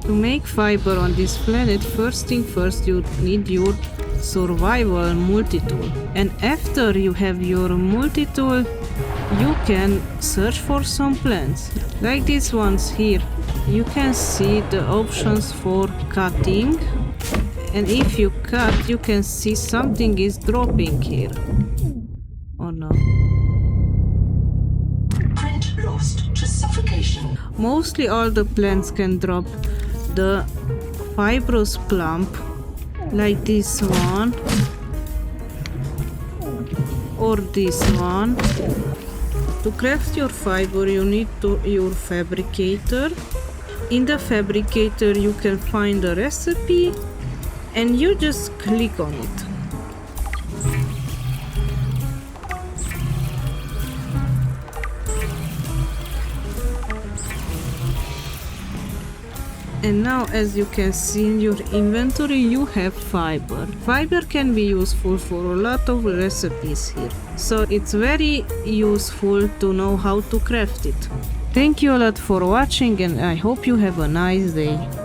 To make fiber on this planet, first thing first, you need your Survival Multitool. And after you have your multitool, you can search for some plants. Like these ones here. You can see the options for cutting. And if you cut, you can see something is dropping here. Oh no. Print lost to suffocation. Mostly all the plants can drop the Fibrous Pulp, like this one or this one. To craft your fiber, you need your Fabricator. In the Fabricator, you can find a recipe and you just click on it. And now, as you can see in your inventory, you have fiber. Fiber can be useful for a lot of recipes here. So it's very useful to know how to craft it. Thank you a lot for watching and I hope you have a nice day.